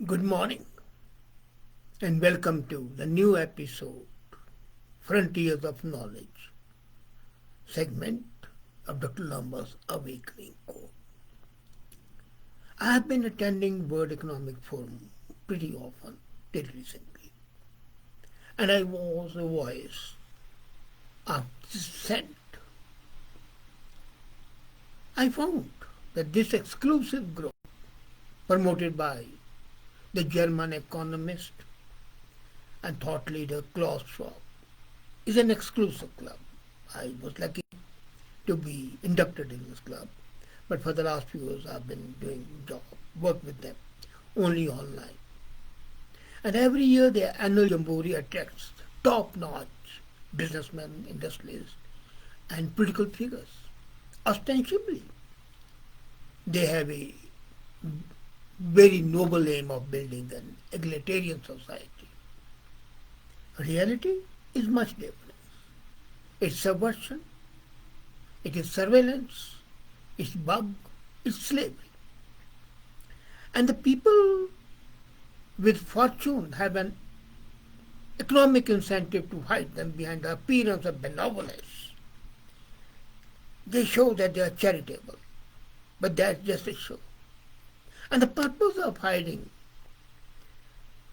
Good morning and welcome to the new episode Frontiers of Knowledge segment of Dr. Lamba's Awakening Code. I have been attending World Economic Forum pretty often till recently, and I was a voice of dissent. I found that this exclusive group promoted by the German economist and thought leader Klaus Schwab is an exclusive club. I was lucky to be inducted in this club, but for the last few years I've been doing work with them only online. And every year their annual jamboree attracts top-notch businessmen, industrialists, and political figures. Ostensibly, they have a very noble aim of building an egalitarian society. Reality is much different. It's subversion, it is surveillance, it's bug, it's slavery. And the people with fortune have an economic incentive to hide them behind the appearance of benevolence. They show that they are charitable, but that's just a show. And the purpose of hiding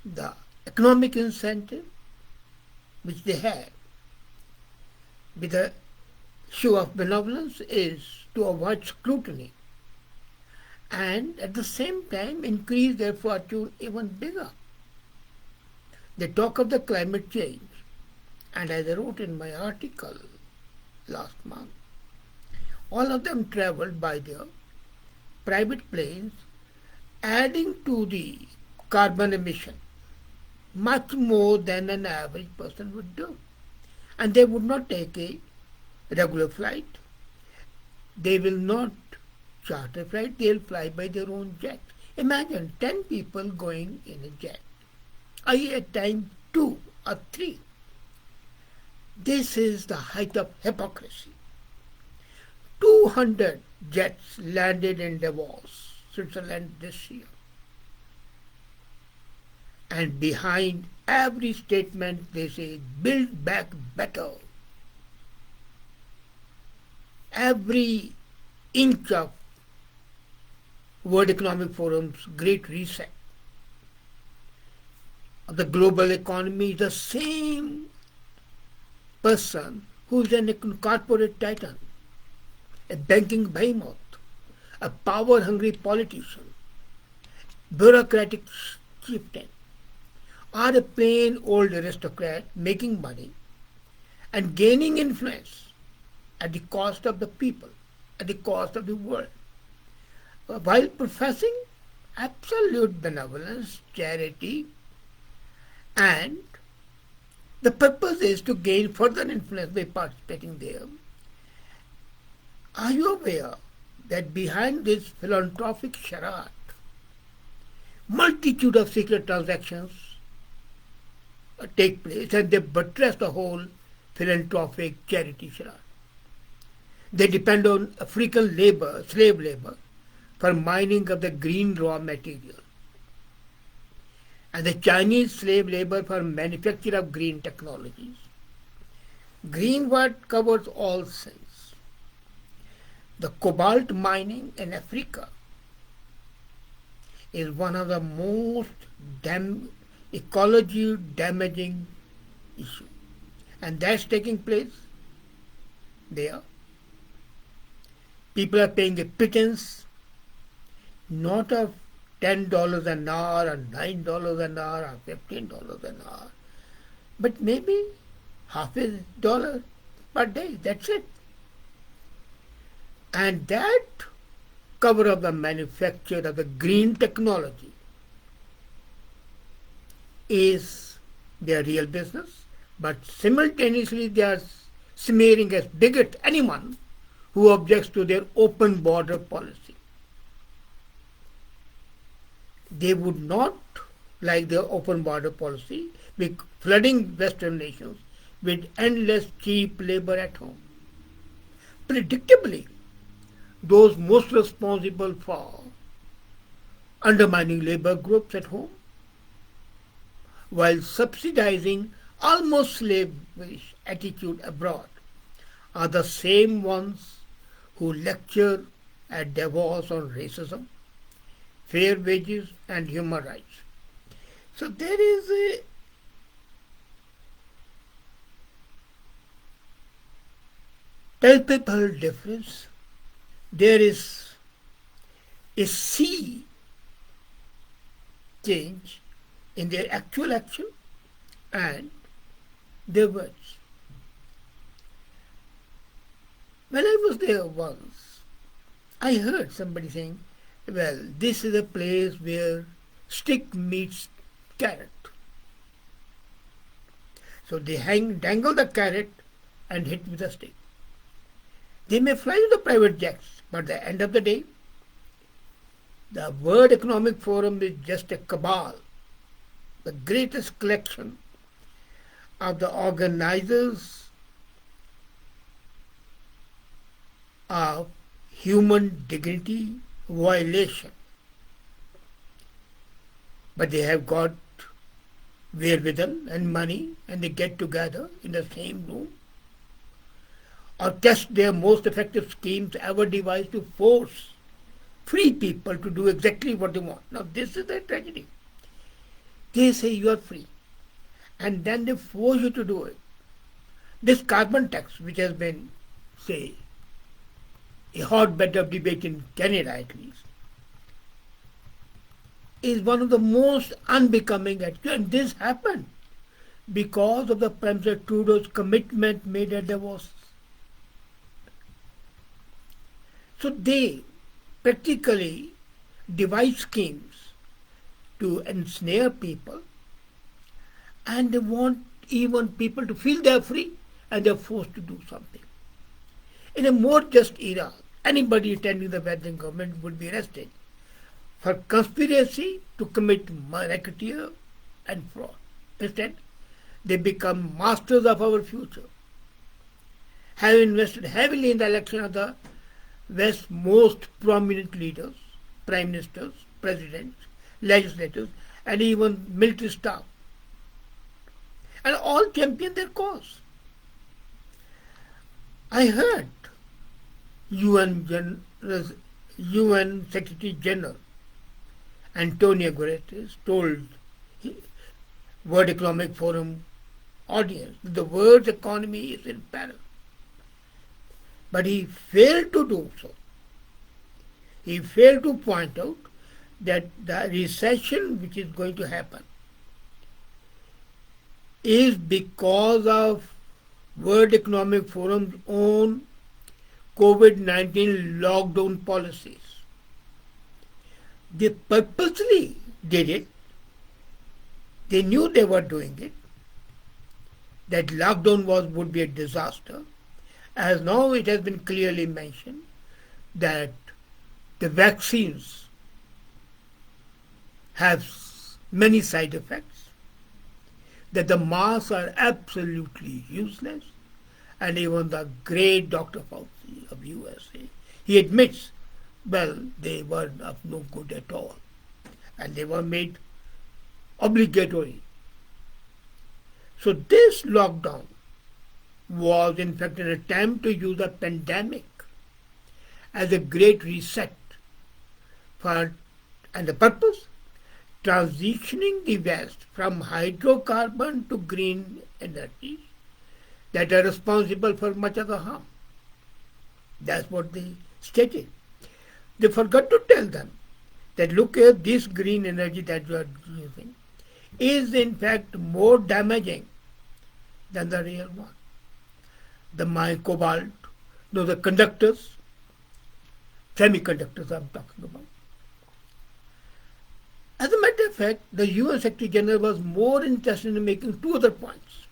the economic incentive which they have with a show of benevolence is to avoid scrutiny and at the same time increase their fortune even bigger. They talk of the climate change, and as I wrote in my article last month, all of them traveled by their private planes, adding to the carbon emission much more than an average person would do. And they would not take a regular flight. They will not charter a flight. They'll fly by their own jet. Imagine 10 people going in a jet. At times 2 or 3. This is the height of hypocrisy. 200 jets landed in Davos, Switzerland this year. And behind every statement they say, build back better. Every inch of World Economic Forum's Great Reset of the global economy is the same person who is a corporate titan, a banking behemoth, a power-hungry politician, bureaucratic chieftain, or a plain old aristocrat making money and gaining influence at the cost of the people, at the cost of the world, while professing absolute benevolence, charity, and the purpose is to gain further influence by participating there. Are you aware that behind this philanthropic charade, multitude of secret transactions take place and they buttress the whole philanthropic charity charade? They depend on African labor, slave labor, for mining of the green raw material, and the Chinese slave labor for manufacture of green technologies. Green word covers all sins. The cobalt mining in Africa is one of the most ecology damaging issues, and that's taking place there. People are paying a pittance, not of $10 an hour or $9 an hour or $15 an hour, but maybe half a dollar per day. That's it. And that cover of the manufacture of the green technology is their real business, but simultaneously they are smearing as bigot anyone who objects to their open border policy. They would not like their open border policy, be flooding Western nations with endless cheap labor at home. Predictably, those most responsible for undermining labor groups at home while subsidizing almost slavish attitude abroad are the same ones who lecture at Davos on racism, fair wages and human rights. So there is a palpable difference. There is a sea change in their actual action and their words. When I was there once, I heard somebody saying, well, this is a place where stick meets carrot. So they dangle the carrot and hit with a stick. They may fly to the private jets, but at the end of the day, the World Economic Forum is just a cabal, the greatest collection of the organizers of human dignity violation. But they have got wherewithal and money, and they get together in the same room or test their most effective schemes ever devised to force free people to do exactly what they want. Now this is the tragedy. They say you are free and then they force you to do it. This carbon tax, which has been, say, a hotbed of debate in Canada at least, is one of the most unbecoming attitudes. And this happened because of the Prime Minister Trudeau's commitment made at Davos. So they practically devise schemes to ensnare people, and they want even people to feel they are free and they are forced to do something. In a more just era, anybody attending the Western government would be arrested for conspiracy to commit racketeer and fraud. Instead, they become masters of our future, have invested heavily in the election of the West's most prominent leaders, prime ministers, presidents, legislators, and even military staff, and all champion their cause. I heard UN Secretary General Antonio Guterres told World Economic Forum audience that the world's economy is in peril. But he failed to do so. He failed to point out that the recession which is going to happen is because of World Economic Forum's own COVID-19 lockdown policies. They purposely did it. They knew they were doing it, that lockdown would be a disaster. As now it has been clearly mentioned that the vaccines have many side effects, that the masks are absolutely useless, and even the great Dr. Fauci of USA, he admits, well, they were of no good at all, and they were made obligatory. So this lockdown was in fact an attempt to use a pandemic as a great reset and the purpose, transitioning the West from hydrocarbon to green energies that are responsible for much of the harm. That's what they stated. They forgot to tell them that look here, this green energy that you are using is in fact more damaging than the real one. The cobalt, the conductors, semiconductors I'm talking about. As a matter of fact, the UN Secretary General was more interested in making two other points,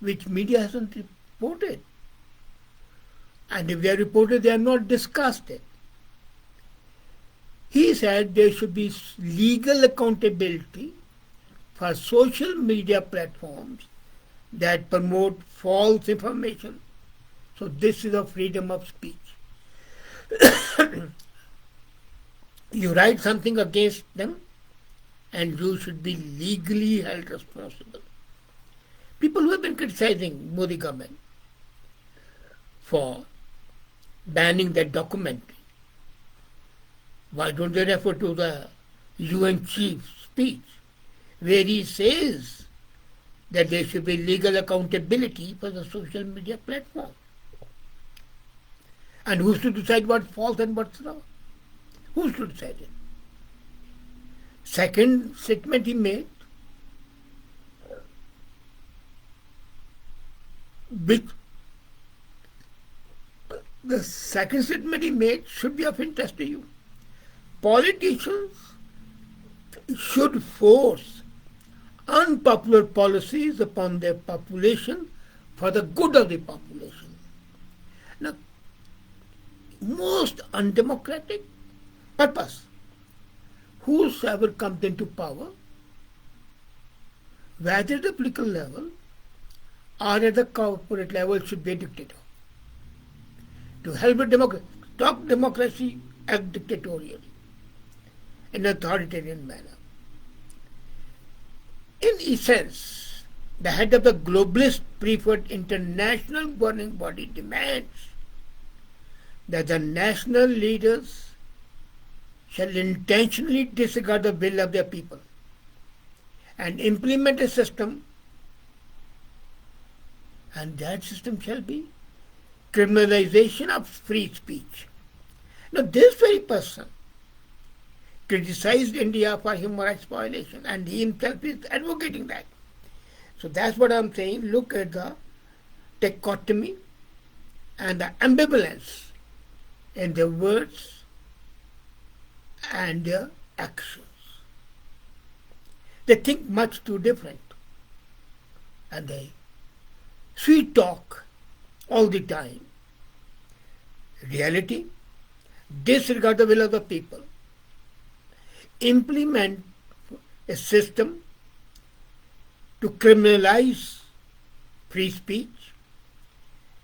which media hasn't reported. And if they are reported, they are not discussed it. He said there should be legal accountability for social media platforms that promote false information. So this is a freedom of speech. You write something against them and you should be legally held responsible. People who have been criticizing Modi government for banning that documentary, why don't they refer to the UN chief's speech where he says that there should be legal accountability for the social media platform? And who's to decide what's false and what's wrong? Who's to decide it? Second statement he made, which the second statement he made should be of interest to you. Politicians should force unpopular policies upon their population for the good of the population. Now, most undemocratic purpose. Whosoever comes into power, whether at the political level or at the corporate level, should be a dictator. To help a democracy, stop democracy as dictatorial in an authoritarian manner. In essence, the head of the globalist preferred international governing body demands that the national leaders shall intentionally disregard the will of their people and implement a system, and that system shall be criminalization of free speech. Now, this very person criticized India for human rights violation, and he himself is advocating that. So that's what I'm saying. Look at the dichotomy and the ambivalence in their words and their actions. They think much too different, and they sweet talk all the time. Reality, disregard the will of the people, implement a system to criminalize free speech,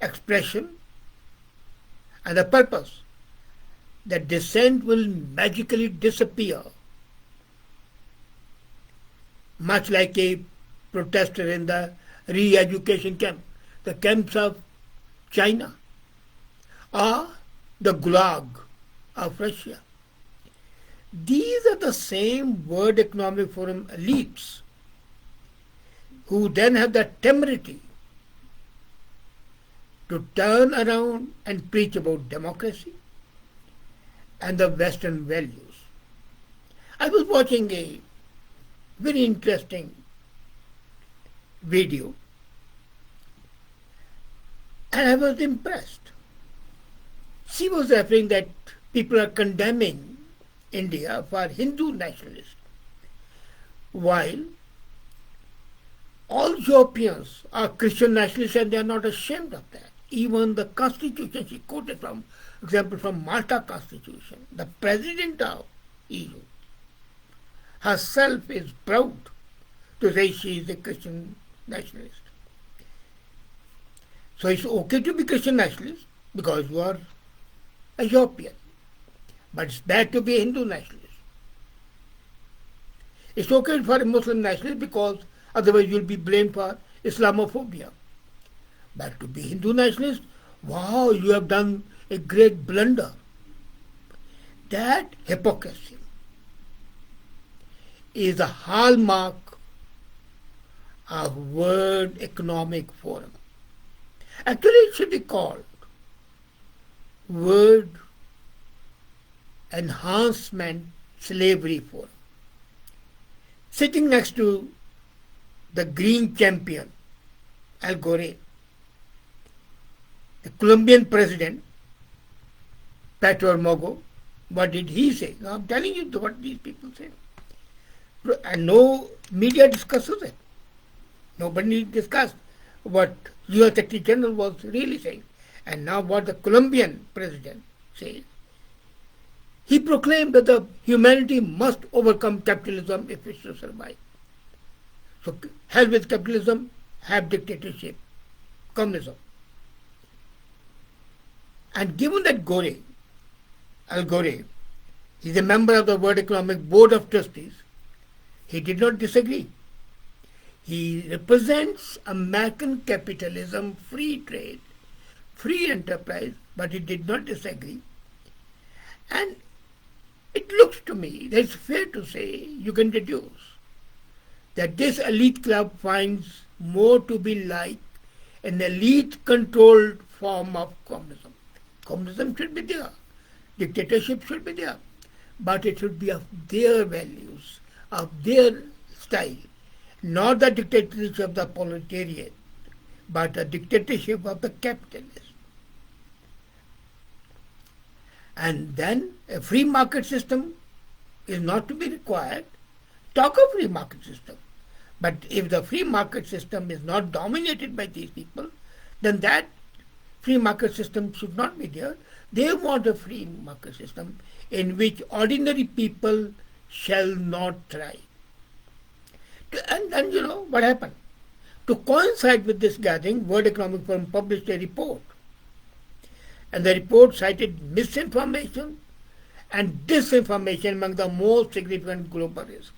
expression, and the purpose that dissent will magically disappear, much like a protester in the re-education camp, the camps of China, or the Gulag of Russia. These are the same World Economic Forum elites who then have the temerity to turn around and preach about democracy and the Western values. I was watching a very interesting video and I was impressed. She was referring that people are condemning India for Hindu nationalism, while all Europeans are Christian nationalists and they are not ashamed of that. Even the constitution she quoted from, example from Malta Constitution, the president of EU herself is proud to say she is a Christian nationalist. So it's okay to be Christian nationalist because you are a European, but it's bad to be a Hindu nationalist. It's okay for a Muslim nationalist because otherwise you'll be blamed for Islamophobia. But to be Hindu nationalist, wow, you have done a great blunder. That hypocrisy is the hallmark of World Economic Forum. Actually, it should be called World Enhancement Slavery Forum. Sitting next to the green champion, Al Gore, the Colombian president, Petro Mogo, what did he say? Now, I'm telling you what these people say. And no media discusses it. Nobody discussed what US Secretary General was really saying. And now what the Colombian president says. He proclaimed that the humanity must overcome capitalism if it should survive. So hell with capitalism, have dictatorship, communism. And given that Al Gore, he's a member of the World Economic Board of Trustees, He did not disagree. He represents American capitalism, free trade, free enterprise, but he did not disagree. And it looks to me that it's fair to say, you can deduce, that this elite club finds more to be like an elite-controlled form of communism. Communism should be there. Dictatorship should be there. But it should be of their values, of their style. Not the dictatorship of the proletariat, but the dictatorship of the capitalist. And then a free market system is not to be required. Talk of free market system. But if the free market system is not dominated by these people, then that free market system should not be there. They want a free market system in which ordinary people shall not thrive. And then you know what happened? To coincide with this gathering, World Economic Forum published a report. And the report cited misinformation and disinformation among the most significant global risks.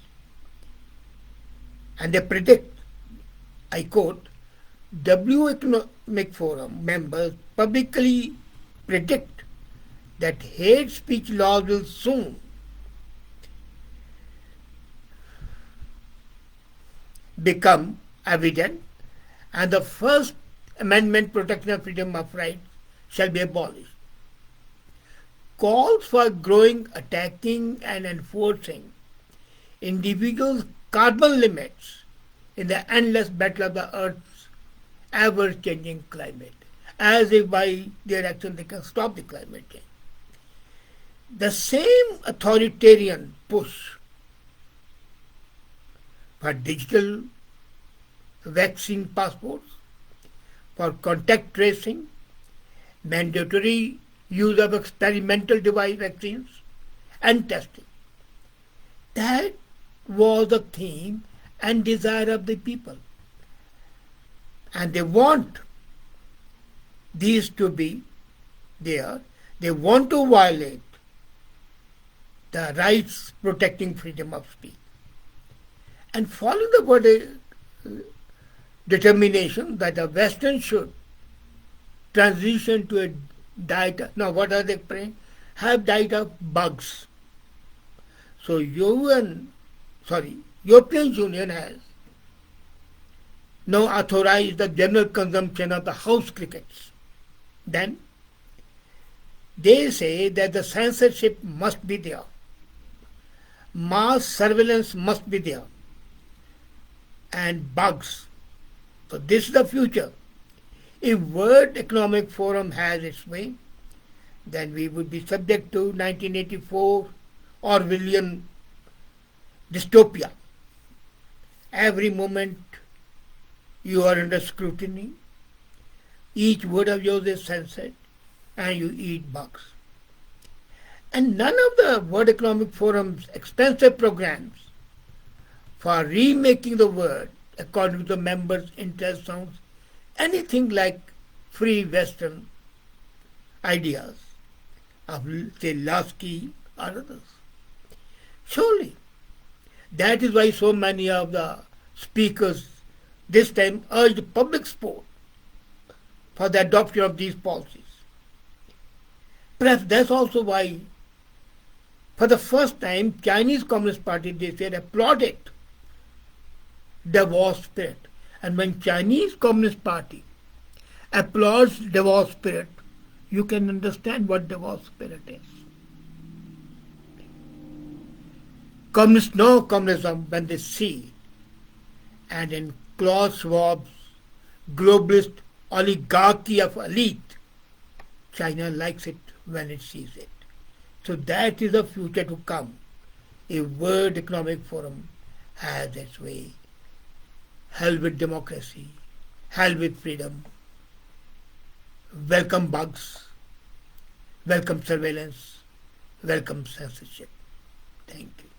And they predict, I quote, W Economic Forum members publicly predict that hate speech laws will soon become evident, and the First Amendment protection of freedom of rights shall be abolished. Calls for growing, attacking, and enforcing individuals' carbon limits in the endless battle of the Earth's ever-changing climate, as if by their action they can stop the climate change. The same authoritarian push for digital vaccine passports, for contact tracing, mandatory use of experimental device vaccines, and testing. That was the theme and desire of the people. And they want these to be there. They want to violate the rights protecting freedom of speech. And following the word determination that the Western should transition to a diet. Now what are they praying? Have diet of bugs. So European Union has now authorized the general consumption of the house crickets. Then they say that the censorship must be there. Mass surveillance must be there. And bugs. So this is the future. If World Economic Forum has its way, then we would be subject to 1984 Orwellian dystopia. Every moment you are under scrutiny, each word of yours is censored, and you eat bugs. And none of the World Economic Forum's expensive programs for remaking the world according to the members' interest sounds anything like free Western ideas of, say, Lasky or others. Surely, that is why so many of the speakers this time urged public support for the adoption of these policies. Perhaps that's also why, for the first time, Chinese Communist Party, they said, applauded Davos spirit. And when Chinese Communist Party applauds Davos spirit, you can understand what Davos spirit is. Communists know communism when they see, and in Klaus Schwab's globalist oligarchy of elite, China likes it when it sees it. So that is the future to come if World Economic Forum has its way. Hell with democracy, hell with freedom, welcome bugs, welcome surveillance, welcome censorship. Thank you.